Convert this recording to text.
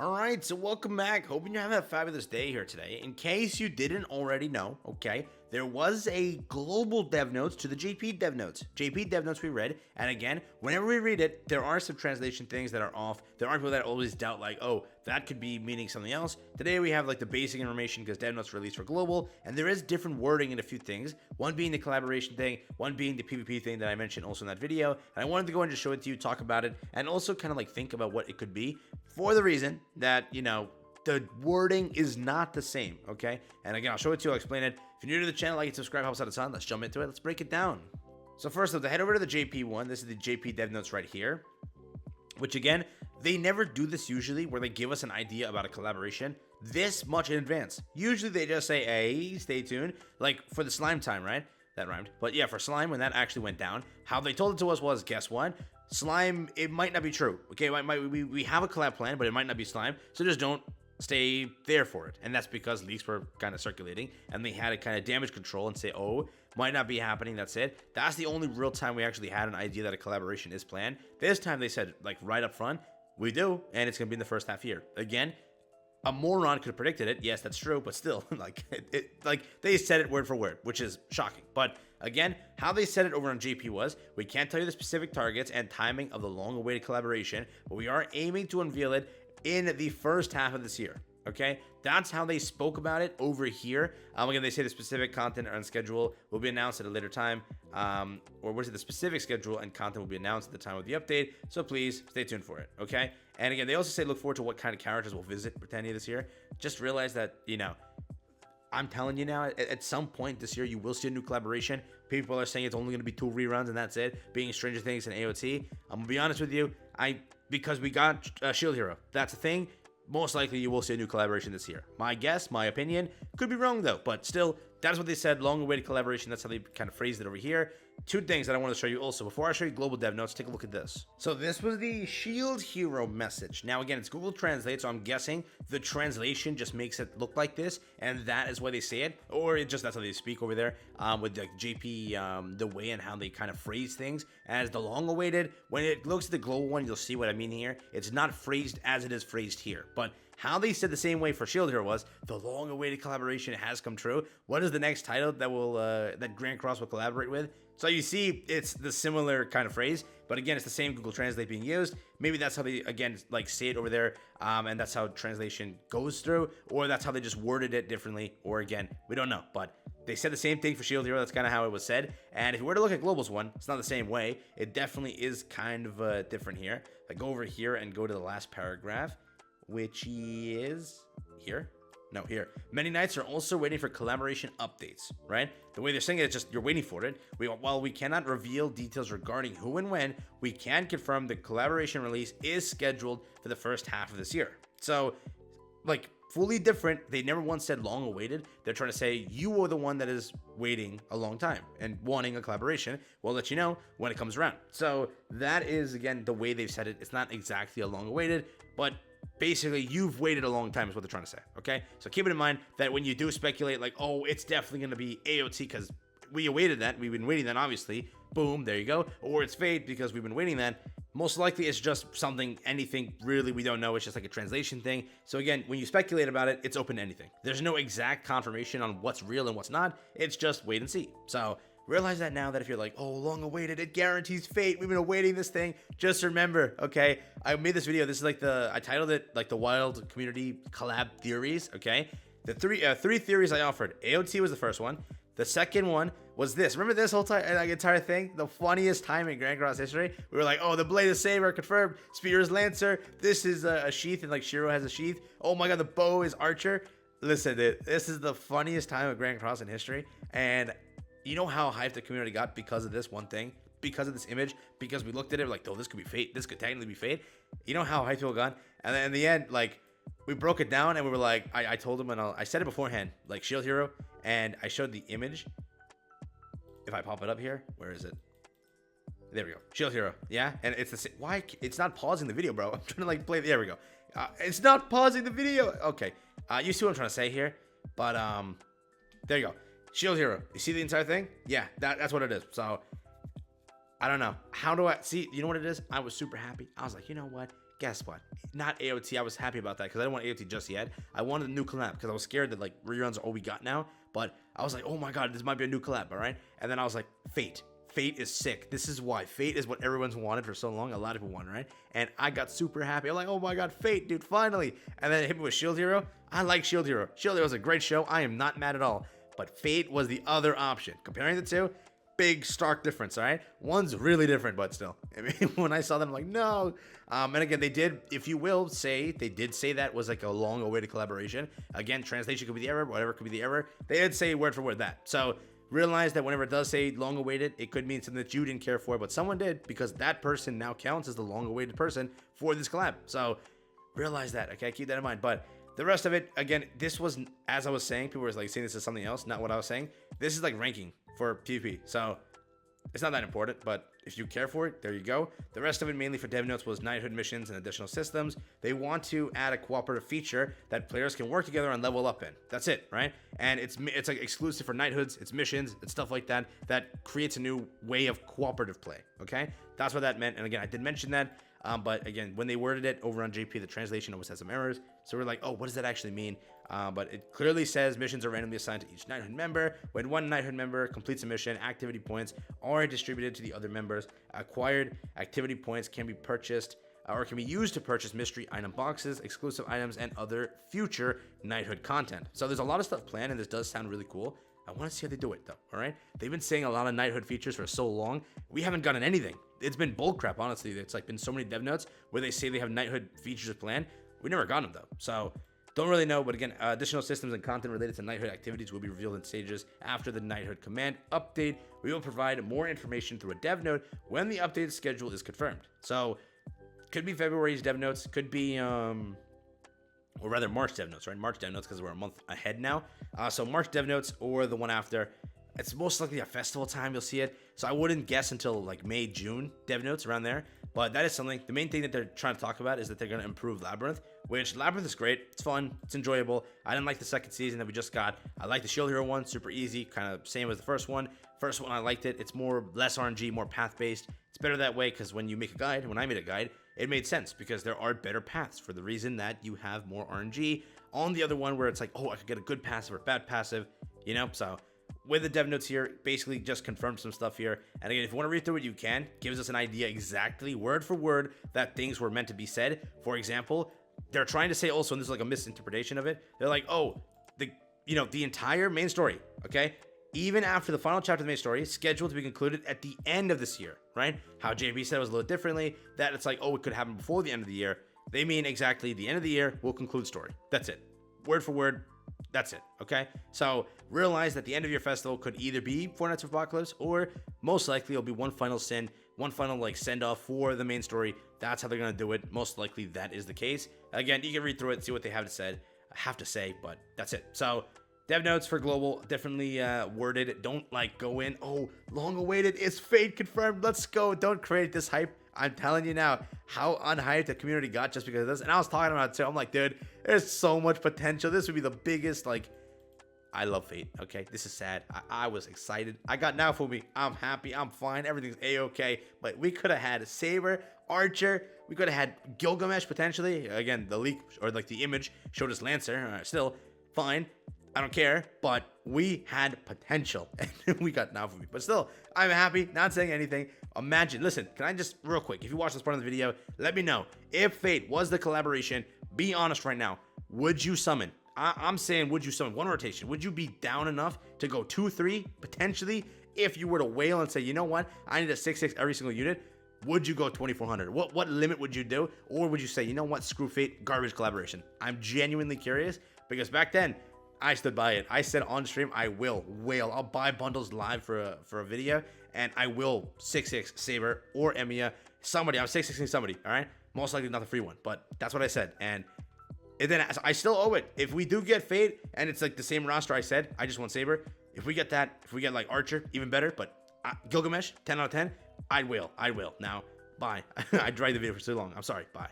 Alright, so welcome back. Hoping you're having a fabulous day here today. In case you didn't already know, okay, there was a global dev notes to the JP dev notes. JP dev notes we read, and again, whenever we read it, there are some translation things that are off. There are people that always doubt like, oh, that could be meaning something else. Today we have like the basic information because dev notes released for global, and there is different wording in a few things. One being the collaboration thing, one being the PvP thing that I mentioned also in that video. And I wanted to go and just show it to you, talk about it, and also kind of like think about what it could be for the reason that, you know, the wording is not the same, okay? And again, I'll show it to you, I'll explain it. If you're new to the channel, like and subscribe, helps out a ton. Let's jump into it. Let's break it down. So first off, to head over to the JP one, this is the JP dev notes right here, which again, they never do this usually where they give us an idea about a collaboration this much in advance. Usually they just say, hey, stay tuned, like for the slime time, right? That rhymed. But yeah, for slime, when that actually went down, how they told it to us was, guess what? Slime, it might not be true. Okay, we have a collab plan, but it might not be slime. So just don't stay there for it. And that's because leaks were kind of circulating and they had to kind of damage control and say, oh, might not be happening. That's it. That's the only real time we actually had an idea that a collaboration is planned. This time they said, like right up front, we do, and it's going to be in the first half year. Again, a moron could have predicted it. Yes, that's true, but still, like they said it word for word, which is shocking. But again, how they said it over on JP was, we can't tell you the specific targets and timing of the long-awaited collaboration, but we are aiming to unveil it in the first half of this year. Okay, that's how they spoke about it over here. Again, they say the specific content and schedule will be announced at a later time, or was it the specific schedule and content will be announced at the time of the update. So please stay tuned for it. Okay, and again, they also say look forward to what kind of characters will visit Britannia this year. Just realize that, you know, I'm telling you now, at some point this year, you will see a new collaboration. People are saying it's only going to be 2 reruns and that's it, being Stranger Things and AOT. I'm going to be honest with you, because we got Shield Hero. That's a thing. Most likely you will see a new collaboration this year. My guess, my opinion, could be wrong though, but still, that's what they said, long-awaited collaboration. That's how they kind of phrased it over here. 2 things that I want to show you also. Before I show you global dev notes, take a look at this. So this was the Shield Hero message. Now again, it's Google Translate, so I'm guessing the translation just makes it look like this, and that is why they say it, or it just that's how they speak over there with like JP, the way and how they kind of phrase things as the long-awaited. When it looks at the global one, you'll see what I mean here. It's not phrased as it is phrased here, but how they said the same way for Shield Hero was, the long-awaited collaboration has come true. What is the next title that will that Grand Cross will collaborate with? So you see, it's the similar kind of phrase, but again, it's the same Google Translate being used. Maybe that's how they, again, like say it over there, and that's how translation goes through, or that's how they just worded it differently, or again, we don't know. But they said the same thing for Shield Hero. That's kind of how it was said. And if you were to look at Global's one, it's not the same way. It definitely is kind of different here. I go over here and go to the last paragraph, which is here. No, here. Many Knights are also waiting for collaboration updates, right? The way they're saying it, it's just you're waiting for it. While we cannot reveal details regarding who and when, we can confirm the collaboration release is scheduled for the first half of this year. So, like, fully different. They never once said long awaited. They're trying to say you are the one that is waiting a long time and wanting a collaboration. We'll let you know when it comes around. So that is, again, the way they've said it. It's not exactly a long awaited, but basically you've waited a long time is what they're trying to say. Okay, so keep it in mind that when you do speculate like, oh, it's definitely going to be AOT because we awaited that, we've been waiting that, obviously, boom, there you go, or it's Fate because we've been waiting that, most likely it's just something, anything really we don't know. It's just like a translation thing. So again, when you speculate about it, it's open to anything. There's no exact confirmation on what's real and what's not. It's just wait and see. So realize that now, that if you're like, oh, long awaited, it guarantees Fate, we've been awaiting this thing, just remember, okay, I made this video, this is like I titled it like the wild community collab theories, okay? The three theories I offered. AOT was the first one. The second one was this. Remember this whole entire thing? The funniest time in Grand Cross history. We were like, oh, the Blade of Saber confirmed. Spear is Lancer. This is a sheath, and like Shiro has a sheath. Oh my god, the bow is Archer. Listen, dude, this is the funniest time of Grand Cross in history, and you know how hyped the community got because of this one thing? Because of this image? Because we looked at it like, oh, this could be Fate. This could technically be Fate. You know how hyped people got? And then in the end, like, we broke it down and we were like, I told him, and I said it beforehand, like Shield Hero, and I showed the image. If I pop it up here, where is it? There we go. Shield Hero. Yeah? And it's the same. Why? It's not pausing the video, bro. I'm trying to like play. There we go. It's not pausing the video. Okay. You see what I'm trying to say here? But, there you go. Shield Hero. You see the entire thing? Yeah, that's what it is. So, I don't know. How do I see? You know what it is? I was super happy. I was like, you know what? guess what? Not AOT. I was happy about that because I didn't want AOT just yet. I wanted a new collab because I was scared that like reruns are all we got now. But I was like, oh my god, this might be a new collab, all right? And then I was like, Fate. Fate is sick. This is why. Fate is what everyone's wanted for so long. A lot of people wanted, right? And I got super happy. I'm like, oh my god, Fate, dude, finally. And then it hit me with Shield Hero. I like Shield Hero. Shield Hero was a great show. I am not mad at all. But Fate was the other option. Comparing the two, big stark difference, all right? One's really different, but still. I mean, when I saw them, I'm like, no. And again, they did, if you will, say, they did say that was like a long-awaited collaboration. Again, translation could be the error, whatever could be the error. They did say word for word that. So realize that whenever it does say long-awaited, it could mean something that you didn't care for, but someone did, because that person now counts as the long-awaited person for this collab. So realize that, okay? Keep that in mind. But the rest of it, again, this was, as I was saying, people were like saying this is something else, not what I was saying. This is like ranking for PvP. So it's not that important, but if you care for it, there you go. The rest of it, mainly for dev notes, was knighthood missions and additional systems. They want to add a cooperative feature that players can work together and level up in. That's it, right? And it's like exclusive for knighthoods, it's missions, it's stuff like that that creates a new way of cooperative play. Okay, that's what that meant. And again, I did mention that. But again, when they worded it over on JP, the translation always had some errors. So we're like, oh, what does that actually mean? But it clearly says missions are randomly assigned to each knighthood member. When one knighthood member completes a mission, activity points are distributed to the other members. Acquired activity points can be purchased or can be used to purchase mystery item boxes, exclusive items, and other future knighthood content. So there's a lot of stuff planned, and this does sound really cool. I want to see how they do it, though, all right? They've been saying a lot of knighthood features for so long. We haven't gotten anything. It's been bullcrap, honestly. It's like been so many dev notes where they say they have knighthood features planned. We never got them, though. So don't really know. But again, additional systems and content related to knighthood activities will be revealed in stages after the knighthood command update. We will provide more information through a dev note when the updated schedule is confirmed. So could be February's dev notes. Could be... or rather March dev notes, right? March dev notes because we're a month ahead now. So March dev notes or the one after. It's most likely a festival time you'll see it. So I wouldn't guess until like May, June dev notes around there. But that is something. The main thing that they're trying to talk about is that they're going to improve Labyrinth, which Labyrinth is great. It's fun. It's enjoyable. I didn't like the second season that we just got. I like the Shield Hero one. Super easy. Kind of same as the first one. First one, I liked it. It's more less RNG, more path-based. It's better that way because when you make a guide, when I made a guide, it made sense because there are better paths for the reason that you have more RNG. On the other one where it's like, oh, I could get a good passive or bad passive, you know? So with the dev notes here, basically just confirm some stuff here. And again, if you want to read through it, you can. Gives us an idea exactly, word for word, that things were meant to be said. For example, they're trying to say also, and this is like a misinterpretation of it, they're like, oh, the entire main story, okay? Even after the final chapter of the main story, scheduled to be concluded at the end of this year, right? How JB said it was a little differently, that it's like, oh, it could happen before the end of the year. They mean exactly the end of the year will conclude story. That's it. Word for word, that's it, okay? So realize that the end of your festival could either be Four Nights of Apocalypse or most likely it'll be one final sin, one final like send-off for the main story. That's how they're gonna do it. Most likely that is the case. Again, you can read through it, see what they have to say, but that's it. So dev notes for global, definitely worded. Don't like go in, oh, long awaited, it's Fate confirmed, let's go. Don't create this hype. I'm telling you now how unhyped the community got just because of this. And I was talking about it too. I'm like, dude, there's so much potential. This would be the biggest, like, I love Fate, okay? This is sad. I was excited. I got Naofumi. I'm happy. I'm fine. Everything's A-okay. But we could have had Saber, Archer. We could have had Gilgamesh potentially. Again, the leak or like the image showed us Lancer. Still, fine. I don't care, but we had potential, and we got Naofumi. But still, I'm happy, not saying anything. Imagine, listen, can I just, real quick, if you watch this part of the video, let me know. If Fate was the collaboration, be honest right now, would you summon? I'm saying, would you summon one rotation? Would you be down enough to go 2-3, potentially, if you were to wail and say, you know what, I need a 6-6 every single unit? Would you go 2400? What limit would you do? Or would you say, you know what, screw Fate, garbage collaboration? I'm genuinely curious, because back then, I stood by it. I said on stream, I will wail. I'll buy bundles live for a video, and I will 6-6 Saber or Emiya. Somebody, I'm 6-6ing somebody, all right? Most likely not the free one, but that's what I said. And then I still owe it. If we do get Fate, and it's like the same roster I said, I just want Saber. If we get that, if we get like Archer, even better. But Gilgamesh, 10 out of 10, I'd wail. I will. Now, bye. I dragged the video for too long. I'm sorry. Bye.